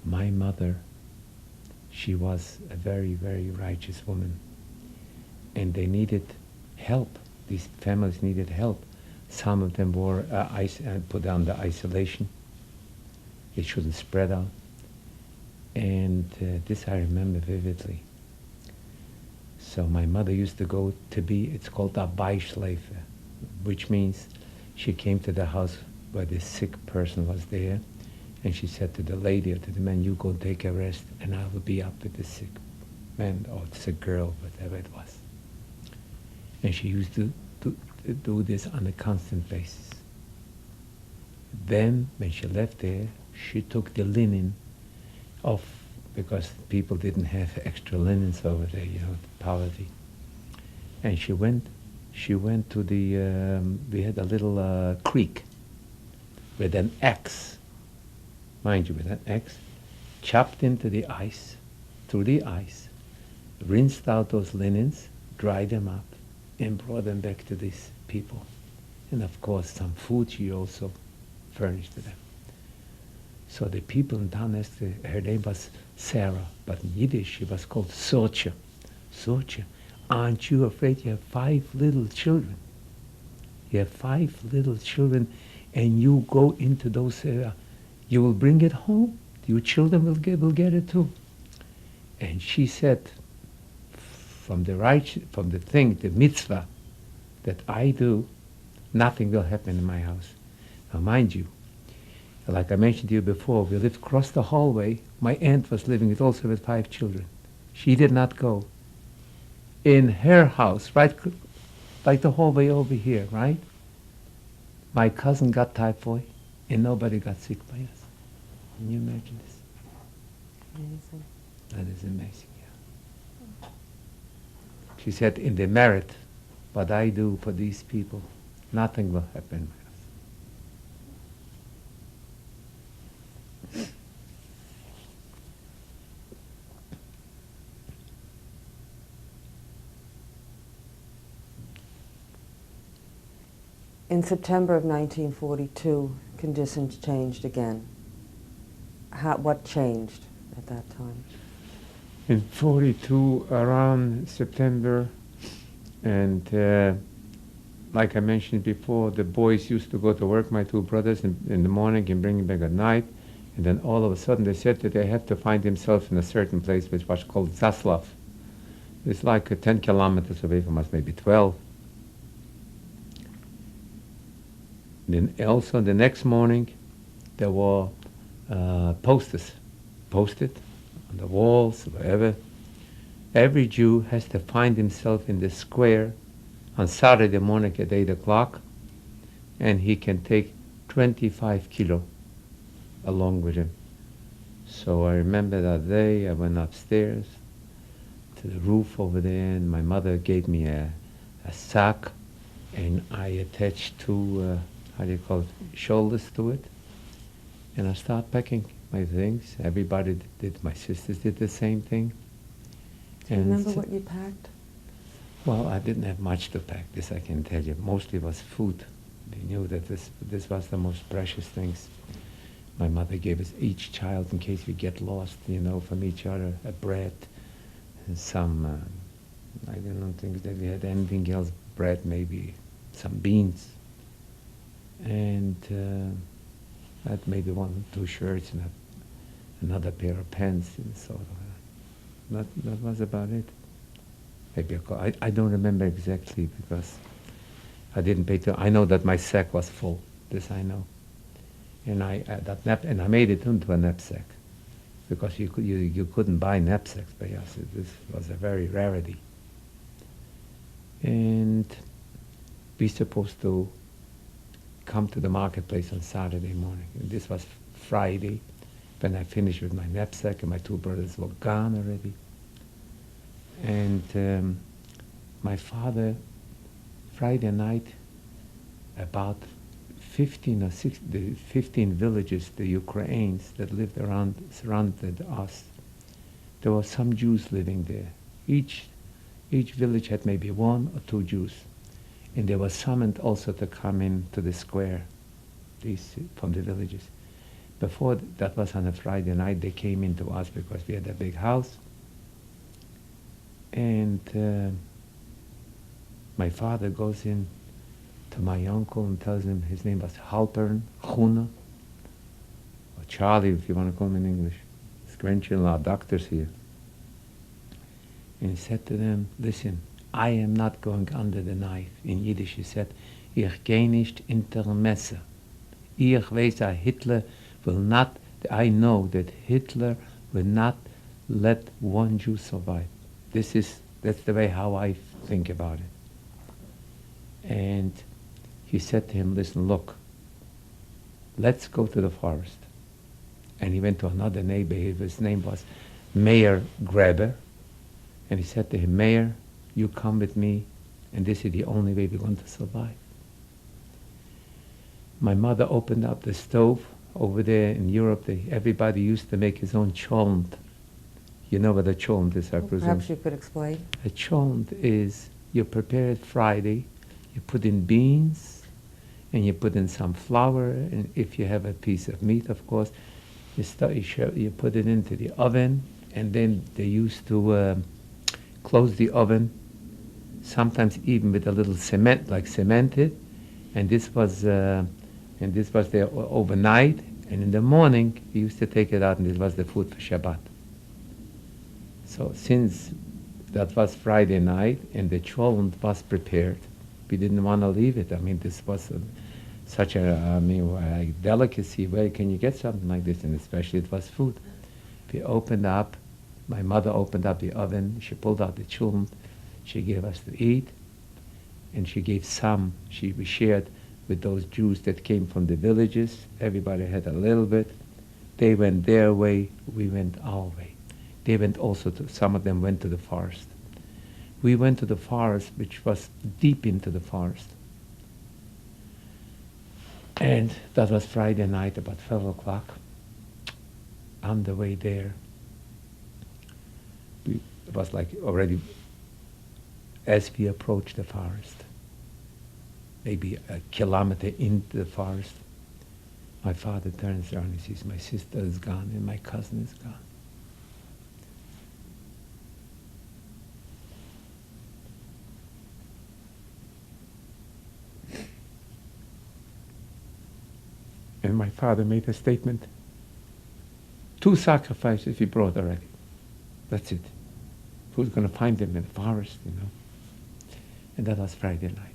My mother, she was a very, very righteous woman, and they needed help. These families needed help. Some of them were put on the isolation. It shouldn't spread out. And this I remember vividly. So my mother used to go to be, it's called a Beischleife, which means she came to the house where the sick person was there, and she said to the lady or to the man, you go take a rest, and I will be up with the sick man or sick girl, whatever it was. And she used to do this on a constant basis. Then, when she left there, she took the linen off, because people didn't have extra linens over there, poverty. And she went to the, we had a little creek with an axe, mind you, with an axe, chopped into the ice, through the ice, rinsed out those linens, dried them up, and brought them back to these people. And of course, some food she also furnished to them. So the people in town, her name was Sarah, but in Yiddish she was called Sorche. Sorche, aren't you afraid? You have 5 little children. You have 5 little children, and you go into those areas. You will bring it home. Your children will get it too. And she said, from the mitzvah that I do, nothing will happen in my house. Now mind you, like I mentioned to you before, we lived across the hallway. My aunt was living also with 5 children. She did not go. In her house, right, like the hallway over here, right? My cousin got typhoid, and nobody got sick by us. Can you imagine this? Amazing. That is amazing, yeah. She said, in the merit, what I do for these people, nothing will happen. In September of 1942, conditions changed again. What changed at that time? In 42, around September, and like I mentioned before, the boys used to go to work, my 2 brothers, in the morning and bring them back at night. And then all of a sudden they said that they have to find themselves in a certain place, which was called Zaslav. It's like 10 kilometers away from us, maybe 12. Then also the next morning, there were posters posted on the walls, wherever. Every Jew has to find himself in the square on Saturday morning at 8 o'clock, and he can take 25 kilo along with him. So I remember that day I went upstairs to the roof over there, and my mother gave me a sack, and I attached 2 shoulders to it, and I started packing my things. Everybody did, my sisters did the same thing. Do you remember what you packed? Well, I didn't have much to pack, this I can tell you. Mostly was food. They knew that this was the most precious things. My mother gave us each child, in case we get lost, from each other, a bread, and some, I don't think that we had anything else, bread, maybe some beans. And that maybe 1 or 2 shirts and another pair of pants, and sort of. That was about it. Maybe I don't remember exactly, because I didn't pay attention. I know that my sack was full. This I know. And I made it into a knapsack, because you couldn't buy knapsacks by us. This was a very rarity. And we supposed to come to the marketplace on Saturday morning. And this was Friday, when I finished with my knapsack, and my 2 brothers were gone already. And my father, Friday night, about 15 or 16, 15 villages, the Ukrainians that lived surrounded us. There were some Jews living there. Each village had maybe 1 or 2 Jews. And they were summoned also to come in to the square, these from the villages. Before that was on a Friday night, they came into us because we had a big house. And my father goes in to my uncle and tells him his name was Halpern, Chuna, or Charlie if you want to call him in English. His grandchildren are doctors here. And he said to them, listen, I am not going under the knife. In Yiddish he said, Ich gehe nicht inter Messer. Ich weiß that Hitler will not, I know that Hitler will not let one Jew survive. That's the way how I think about it. And he said to him, listen, look, let's go to the forest. And he went to another neighbor, his name was Mayor Graber. And he said to him, Mayor, you come with me, and this is the only way we're going to survive. My mother opened up the stove over there in Europe. Everybody used to make his own cholent. You know what a cholent is, I presume. Perhaps you could explain. A cholent is, you prepare it Friday, you put in beans, and you put in some flour, and if you have a piece of meat, of course, you put it into the oven, and then they used to close the oven, sometimes even with a little cement, like cemented, and this was there overnight, and in the morning we used to take it out, and this was the food for Shabbat. So since that was Friday night and the cholent was prepared, we didn't want to leave it. I mean, this was such a delicacy. Where can you get something like this? And especially it was food. We opened up. My mother opened up the oven. She pulled out the cholent. She gave us to eat, and she gave some. We shared with those Jews that came from the villages. Everybody had a little bit. They went their way. We went our way. They went also some of them went to the forest. We went to the forest, which was deep into the forest. And that was Friday night, about 12 o'clock. On the way there, it was like already, as we approached the forest, maybe a kilometer into the forest, my father turns around and sees my sister is gone and my cousin is gone. And my father made a statement. 2 sacrifices he brought already. That's it. Who's going to find them in the forest, you know? And that was Friday night.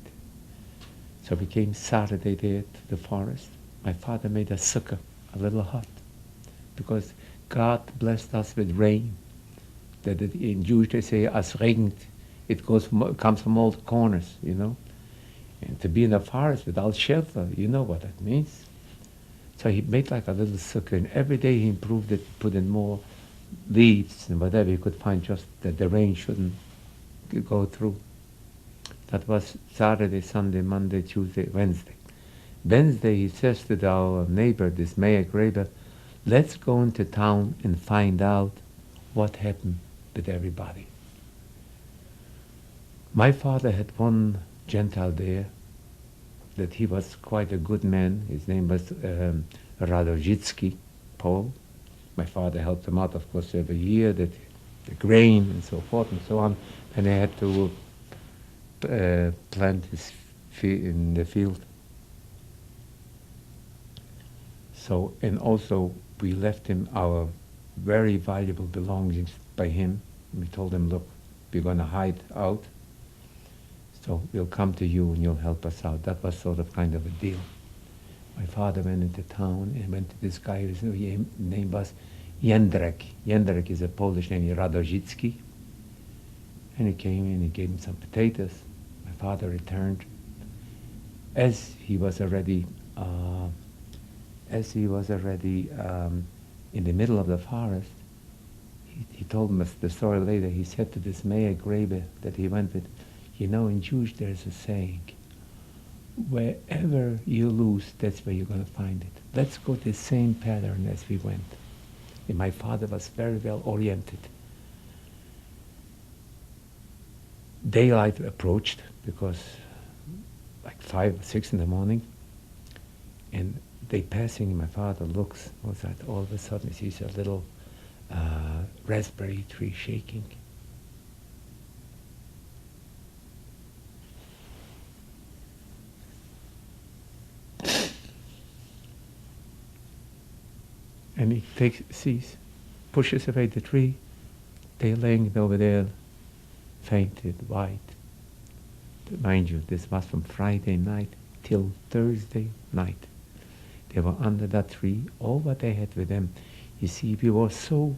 So we came Saturday there to the forest. My father made a sukkah, a little hut, because God blessed us with rain. That in Jewish they say, as regnet, it comes from all corners, you know? And to be in the forest without shelter, you know what that means. So he made like a little sukkah, and every day he improved it, put in more leaves and whatever he could find, just that the rain shouldn't go through. That was Saturday, Sunday, Monday, Tuesday, Wednesday. Wednesday he says to our neighbor, this Mayor Graber, let's go into town and find out what happened with everybody. My father had one Gentile there, that he was quite a good man. His name was Radojitsky, Paul. My father helped him out, of course, every year, that the grain and so forth and so on. And they had to plant his in the field. So, and also we left him our very valuable belongings by him. We told him, look, we're going to hide out. So we'll come to you and you'll help us out. That was sort of kind of a deal. My father went into town and went to this guy whose name was Jędrek. Jędrek is a Polish name, Radojitsky. And he came in, he gave him some potatoes. My father returned. As he was already in the middle of the forest, he told us the story later. He said to this Mayor Graber that he went with, you know, in Jewish there's a saying, wherever you lose, that's where you're going to find it. Let's go the same pattern as we went. And my father was very well oriented. Daylight approached, because like 5 or 6 in the morning, and they passing, my father looks, what's that? All of a sudden he sees a little raspberry tree shaking. And he sees, pushes away the tree. They're laying over there, fainted, white. Mind you, this was from Friday night till Thursday night. They were under that tree. All what they had with them, you see, we were so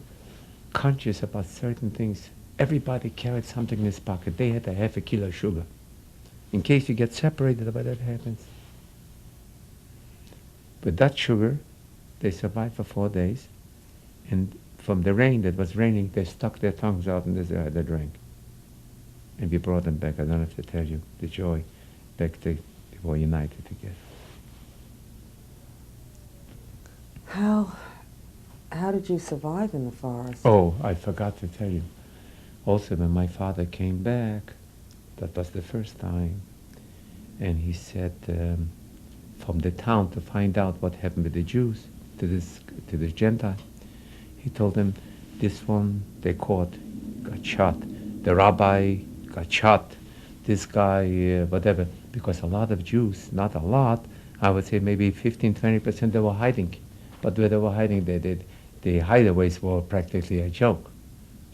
conscious about certain things. Everybody carried something in his pocket. They had a half a kilo of sugar, in case you get separated, whatever happens. With that sugar, they survived for 4 days, and from the rain that was raining, they stuck their tongues out and they drank. And we brought them back. I don't have to tell you the joy. Back they were united together. How did you survive in the forest? Oh, I forgot to tell you. Also, when my father came back, that was the first time, and he said from the town to find out what happened with the Jews, to this Gentile, he told them, this one they caught, got shot. The rabbi got shot. This guy, whatever, because a lot of Jews, not a lot, I would say maybe 15-20%, they were hiding. But where they were hiding, the hideaways were practically a joke.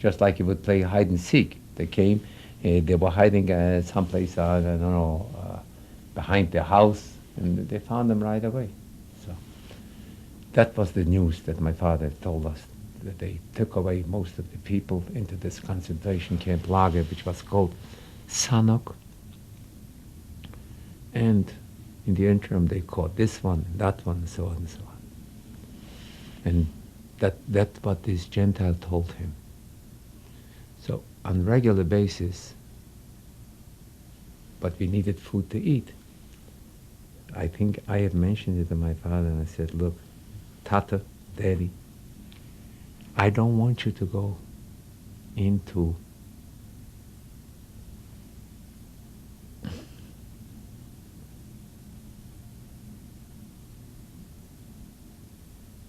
Just like you would play hide and seek. They came, they were hiding someplace, I don't know, behind the house, and they found them right away. So that was the news that my father told us, that they took away most of the people into this concentration camp lager, which was called Sanok. And in the interim, they caught this one, that one, and so on and so on. And that's what this Gentile told him. So on regular basis, but we needed food to eat. I think I have mentioned it to my father, and I said, look, Tata, Daddy, I don't want you to go into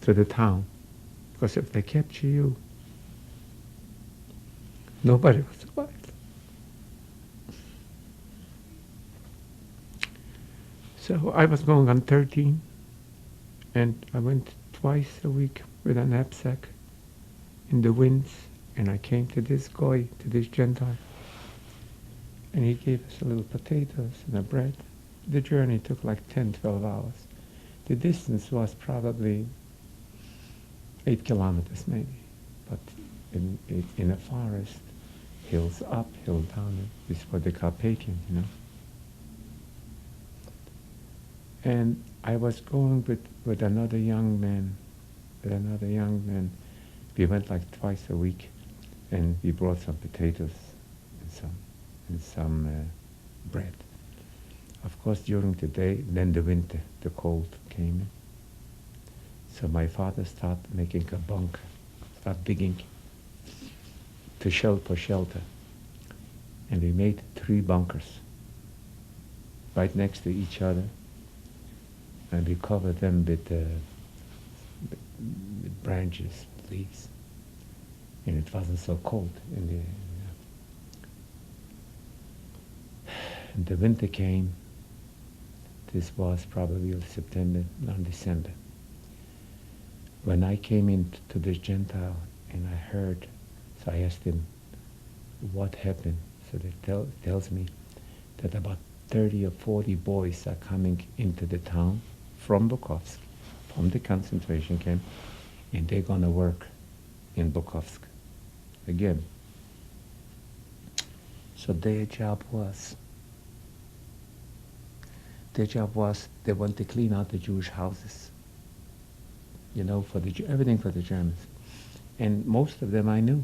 to the town, because if they capture you, nobody will survive. So I was going on 13, and I went twice a week with a knapsack in the winds, and I came to this guy, to this Gentile, and he gave us a little potatoes and a bread. The journey took like 10-12 hours. The distance was probably 8 kilometers maybe, but in a forest, hills up, hills down, this is what they call Carpathian, you know. And I was going with another young man, We went like twice a week, and we brought some potatoes and some bread. Of course, during the day, then the winter, the cold came in. So my father started making a bunker, started digging for shelter. And we made 3 bunkers right next to each other, and we covered them with branches, leaves, and it wasn't so cold in the. And the winter came. This was probably September, not December. When I came into this Gentile and I heard, so I asked him, what happened? So they tells me that about 30 or 40 boys are coming into the town from Bukovsk, from the concentration camp, and they're going to work in Bukovsk again. So their job was they want to clean out the Jewish houses, you know, for everything for the Germans. And most of them I knew.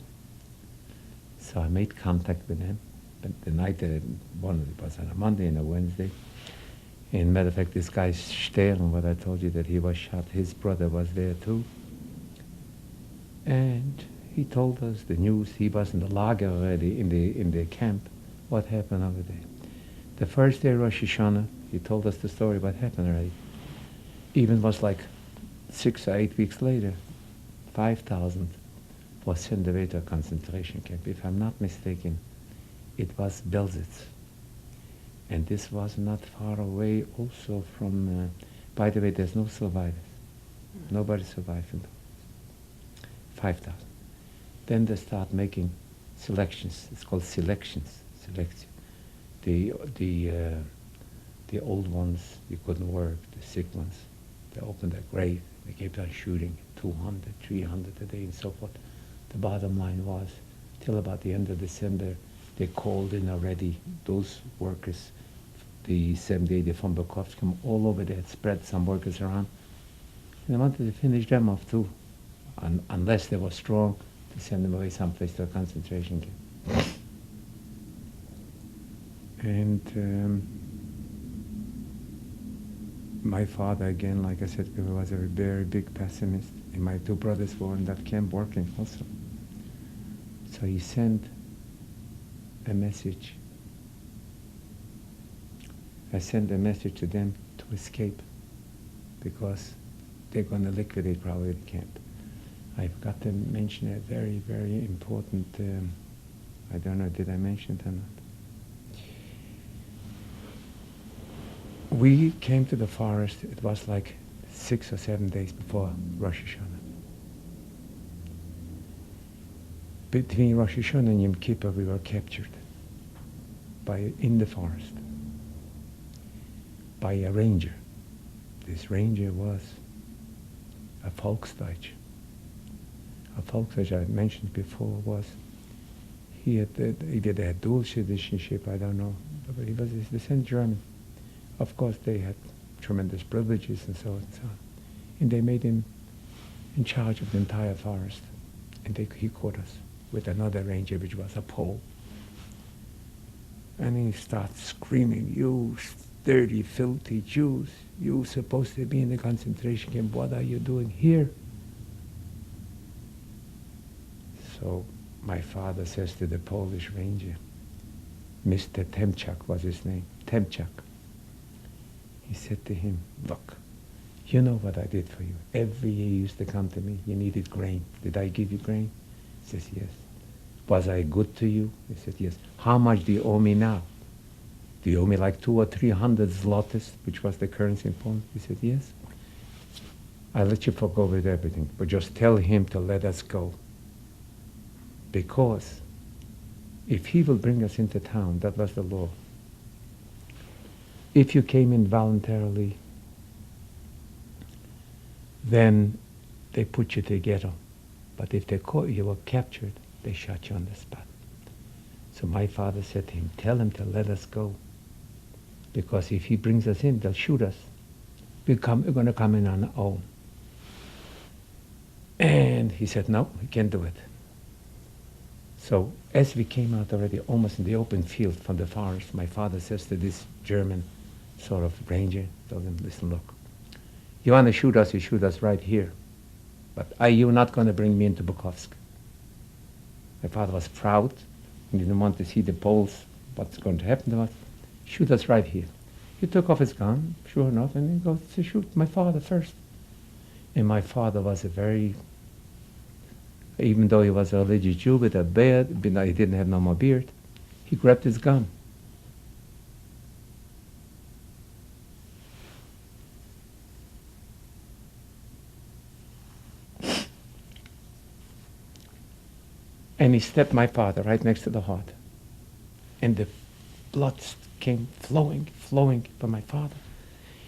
So I made contact with them. But the night one was on a Monday and a Wednesday. And matter of fact, this guy Stern, what I told you that he was shot, his brother was there too. And he told us the news. He was in the lager already, in the camp. What happened over there? The first day Rosh Hashanah, he told us the story what happened already. Even was like 6 or 8 weeks later, 5,000 was sent away to a concentration camp. If I'm not mistaken, it was Belzec. And this was not far away also from, by the way, there's no survivors. Nobody survived in those. 5,000. Then they start making selections. It's called selections. Selection. The old ones, you couldn't work. The sick ones, they opened their grave. They kept on shooting 200, 300 a day and so forth. The bottom line was, till about the end of December, they called in already those workers, the 70, from Bukovsk, from all over. They had spread some workers around. And they wanted to finish them off too, unless they were strong, to send them away someplace to a concentration camp. And my father, again, like I said, was a very big pessimist. And my two brothers were in that camp working also. So he sent a message. I sent a message to them to escape, because they're going to liquidate probably the camp. I forgot to mention a very, very important, I don't know, did I mention it or not? We came to the forest, it was like 6 or 7 days before Rosh Hashanah. Between Rosh Hashanah and Yom Kippur, we were captured in the forest by a ranger. This ranger was a Volksdeutsch. A Volksdeutsch, I mentioned before, was, he did a dual citizenship, I don't know, but he was descent German. Of course, they had tremendous privileges and so on and so on. And they made him in charge of the entire forest. And he caught us with another ranger, which was a Pole. And he starts screaming, "You dirty, filthy Jews, you're supposed to be in the concentration camp. What are you doing here?" So my father says to the Polish ranger, Mr. Temchak was his name, Temchak. He said to him, "Look, you know what I did for you. Every year you used to come to me, you needed grain. Did I give you grain?" He says, "Yes." "Was I good to you?" He said, "Yes." "How much do you owe me now?" "Do you owe me like 200 or 300 zlotys, which was the currency in Poland?" He said, "Yes." "I'll let you forgo with everything, but just tell him to let us go. Because if he will bring us into town," that was the law, "if you came in voluntarily, then they put you to ghetto. But if they caught you were captured, they shot you on the spot." So my father said to him, "Tell him to let us go. Because if he brings us in, they'll shoot us. We're going to come in on our own." And he said, "No, we can't do it." So as we came out already almost in the open field from the forest, my father says to this German sort of ranger, told him, "Listen, look, you want to shoot us, you shoot us right here. But you're not going to bring me into Bukovsk." My father was proud. He didn't want to see the Poles, what's going to happen to us. "Shoot us right here." He took off his gun, sure enough, and he goes to shoot my father first. And my father was a very, even though he was a religious Jew with a beard, but he didn't have no more beard, he grabbed his gun. And he stepped my father right next to the heart. And the blood came flowing from my father.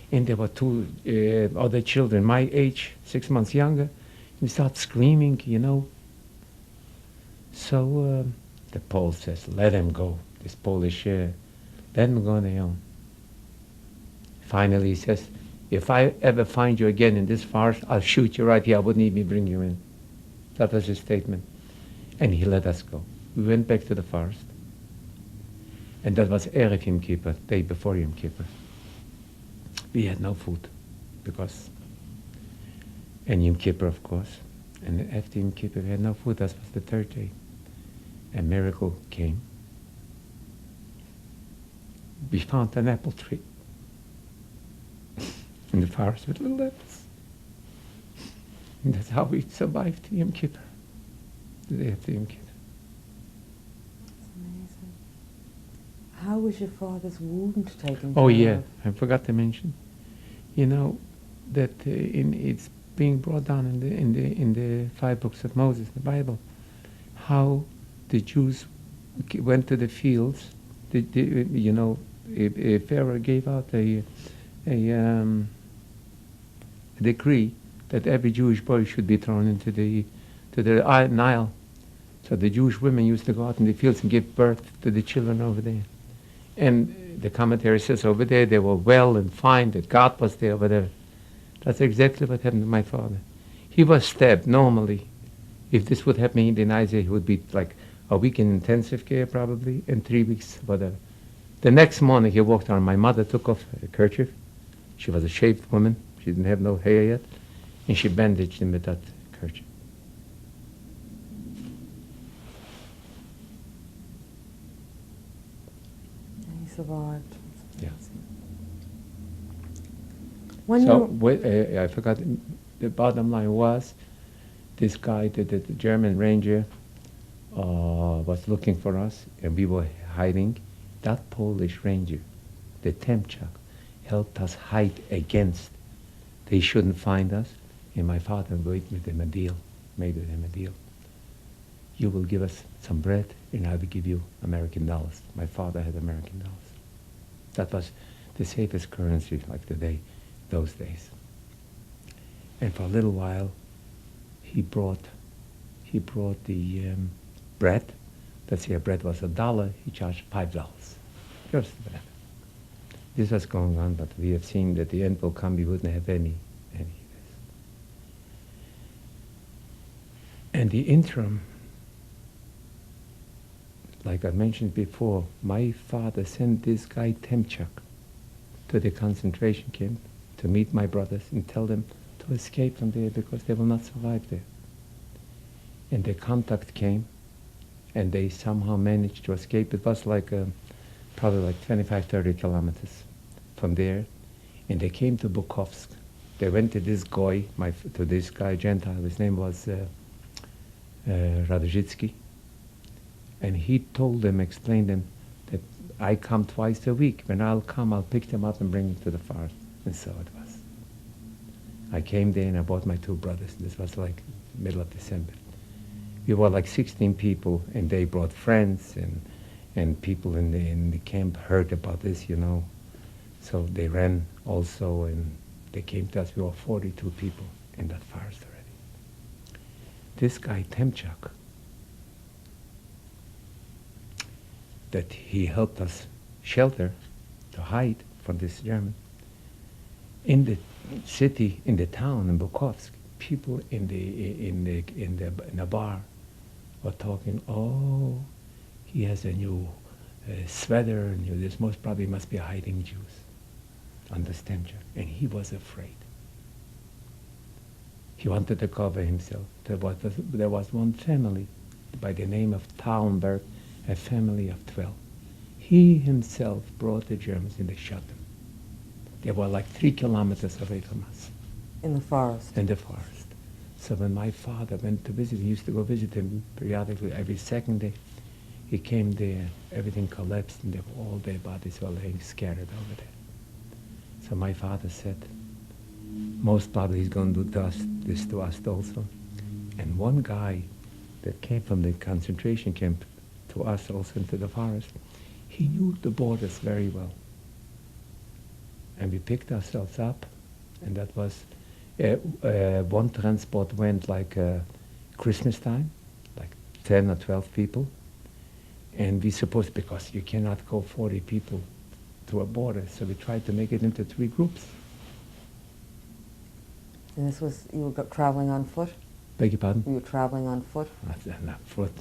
And there were two other children, my age, 6 months younger. He started screaming, you know. So the Pole says, "Let him go." This Polish, let him go on their own. Finally he says, "If I ever find you again in this forest, I'll shoot you right here. I wouldn't even bring you in." That was his statement. And he let us go. We went back to the forest. And that was Erev Yom Kippur, day before Yom Kippur. We had no food, because, and Yom Kippur, of course. And after Yom Kippur, we had no food. That was the third day. A miracle came. We found an apple tree. in the forest with little apples. And that's how we survived Yom Kippur, the day after Yom Kippur. That's amazing. How was your father's wound taken Oh care yeah, of? I forgot to mention. You know that it's being brought down in the 5 books of Moses, the Bible, how the Jews went to the fields. You know, Pharaoh gave out a decree that every Jewish boy should be thrown into the Nile. So the Jewish women used to go out in the fields and give birth to the children over there. And the commentary says over there they were well and fine, that God was there, whatever. That's exactly what happened to my father. He was stabbed normally. If this would happen in the United States, he would be like a week in intensive care probably, and 3 weeks, whatever. The next morning he walked around. My mother took off a kerchief. She was a shaved woman. She didn't have no hair yet. And she bandaged him with that kerchief. And he survived. Yeah. When So I forgot, the bottom line was, this guy, the German ranger, was looking for us, and we were hiding. That Polish ranger, the Temchak, helped us hide against. They shouldn't find us, and my father made with him a deal. You will give us some bread, and I will give you American dollars. My father had American dollars. That was the safest currency like today, those days. And for a little while, he brought the bread. Let's say a bread was $1, he charged $5. Just the bread. This was going on, but we have seen that the end will come, we wouldn't have any of this. And the interim, like I mentioned before, my father sent this guy Temchak to the concentration camp to meet my brothers and tell them to escape from there because they will not survive there. And the contact came, and they somehow managed to escape. It was like probably like 25, 30 kilometers from there, and they came to Bukovsk. They went to this guy, Gentile. His name was Radodzitsky, and he told them, explained them that I come twice a week. When I'll come, I'll pick them up and bring them to the forest. And so it was. I came there and I brought my 2 brothers. This was like middle of December. We were like 16 people, and they brought friends, and people in the camp heard about this, you know. So they ran also, and they came to us. We were 42 people in that forest already. This guy, Temchak, that he helped us shelter, to hide from this German. In the city, in the town, in Bukovsk, people in the bar were talking, oh, he has a new sweater, and this most probably must be hiding Jews on the Temchak. And he was afraid. He wanted to cover himself. There was one family by the name of Tallenberg, a family of 12. He himself brought the Germans and they shot them. They were like 3 kilometers away from us. in the forest. In the forest. So when my father went to visit, he used to go visit him periodically every second day. He came there, everything collapsed, and all their bodies were laying scattered over there. So my father said, most probably he's going to do this to us also. And one guy that came from the concentration camp to us also into the forest, he knew the borders very well. And we picked ourselves up, and that was, one transport went like Christmas time, like 10 or 12 people. And we supposed, because you cannot go 40 people to a border, so we tried to make it into 3 groups. And this was, you were traveling on foot? Beg your pardon? You were traveling on foot? Not foot.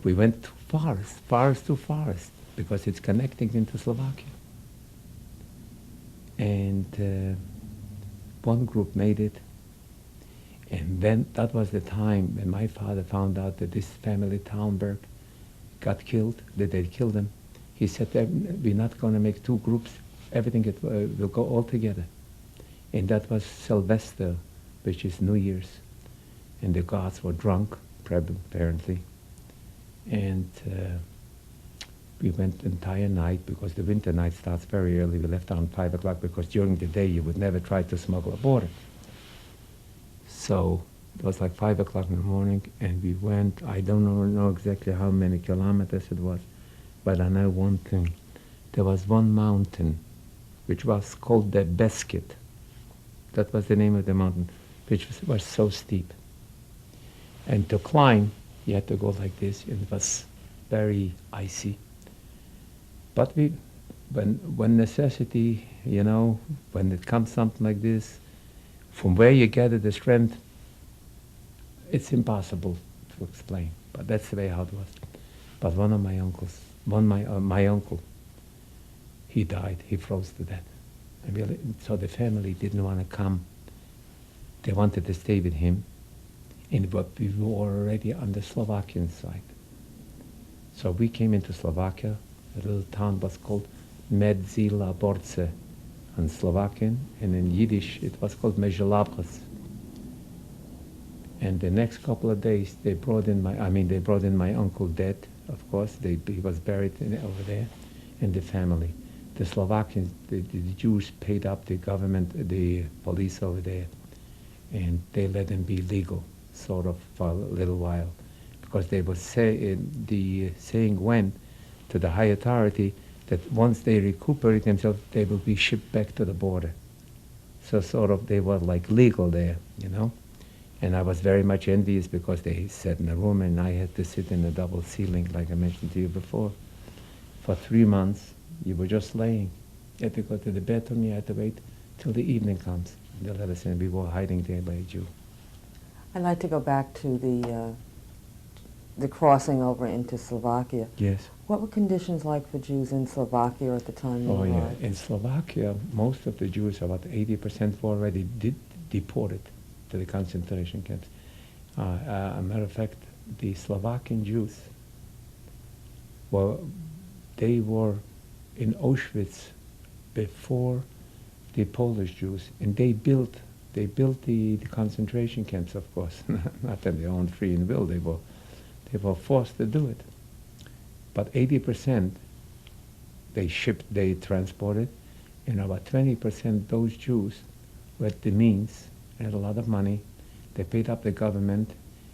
We went to forest to forest, because it's connecting into Slovakia. And one group made it, and then that was the time when my father found out that this family, Tallenberg, got killed, that they killed him. He said that we're not going to make 2 groups, everything will go all together. And that was Sylvester, which is New Year's. And the guards were drunk, apparently. And we went the entire night, because the winter night starts very early. We left around 5 o'clock, because during the day you would never try to smuggle a border. So it was like 5 o'clock in the morning, and we went, I don't know exactly how many kilometers it was, but I know one thing. There was one mountain, which was called the Biscuit. That was the name of the mountain, which was so steep. And to climb, you had to go like this, and it was very icy. But when necessity, you know, when it comes something like this, from where you gather the strength, it's impossible to explain. But that's the way how it was. But one of my uncles, my uncle, he died. He froze to death. And really, so the family didn't want to come. They wanted to stay with him. But we were already on the Slovakian side. So we came into Slovakia. A little town was called Medzila Borce on Slovakian, and in Yiddish it was called Mezhelabras. And the next couple of days they brought in my uncle dead, of course. He was buried over there, and the family. The Slovakians, the Jews paid up the government, the police over there, and they let them be legal, sort of, for a little while. Because they were the saying went to the high authority that once they recuperate themselves, they will be shipped back to the border. So sort of they were like legal there, you know. And I was very much envious, because they sat in a room and I had to sit in a double ceiling, like I mentioned to you before. For 3 months, you were just laying. You had to go to the bathroom, you had to wait till the evening comes. And they let us in, we were hiding there by a Jew. I'd like to go back to the crossing over into Slovakia. Yes. What were conditions like for Jews in Slovakia at the time you arrived? In Slovakia, most of the Jews, about 80%, were already deported to the concentration camps. A matter of fact, the Slovakian Jews, they were in Auschwitz before the Polish Jews, and they built the concentration camps, of course. Not of their own free and will, they were forced to do it. But 80% they transported, and about 20% those Jews who had the means, had a lot of money, they paid up the government,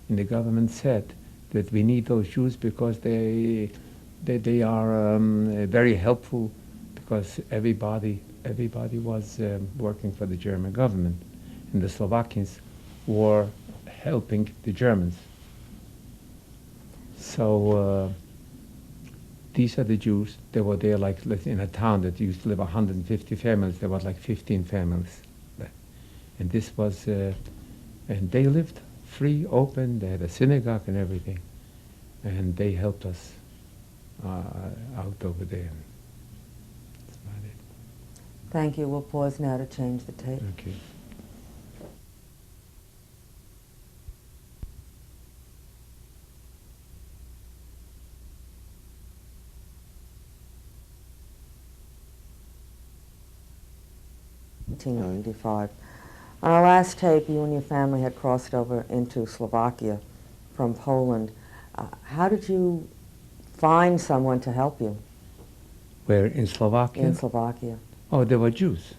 and the government said that we need those Jews because they are very helpful, because everybody was working for the German government, and the Slovakians were helping the Germans. So these are the Jews. They were there like in a town that used to live 150 families. There was like 15 families. And this was, and they lived free, open. They had a synagogue and everything. And they helped us out over there. That's about it. Thank you. We'll pause now to change the tape. Okay. On our last tape, you and your family had crossed over into Slovakia from Poland. How did you find someone to help you? Where, in Slovakia? In Slovakia. Oh, there were Jews.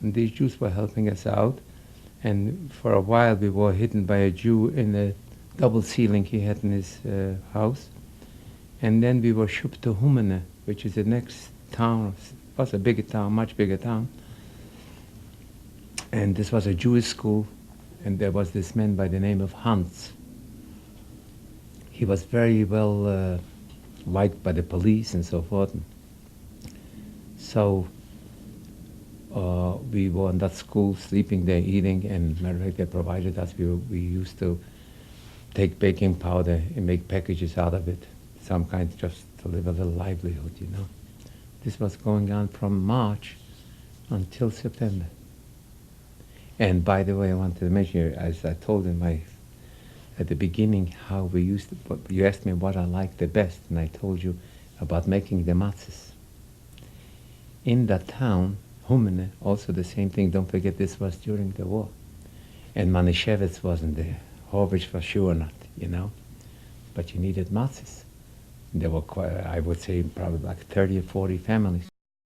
And these Jews were helping us out. And for a while we were hidden by a Jew in a double ceiling he had in his house. And then we were shipped to Humene, which is the next town. It was a bigger town, much bigger town. And this was a Jewish school, and there was this man by the name of Hans. He was very well liked by the police and so forth. So we were in that school, sleeping there, eating, and matter of fact, they provided us. We used to take baking powder and make packages out of it, some kind, just to live a little livelihood, you know. This was going on from March until September. And by the way, I wanted to mention here, as I told in at the beginning, how we used to, you asked me what I liked the best, and I told you about making the matzahs. In that town, Humene, also the same thing. Don't forget this was during the war. And Manischewitz wasn't there. Horvich for sure not, you know. But you needed matzahs. There were quite, I would say, probably like 30 or 40 families.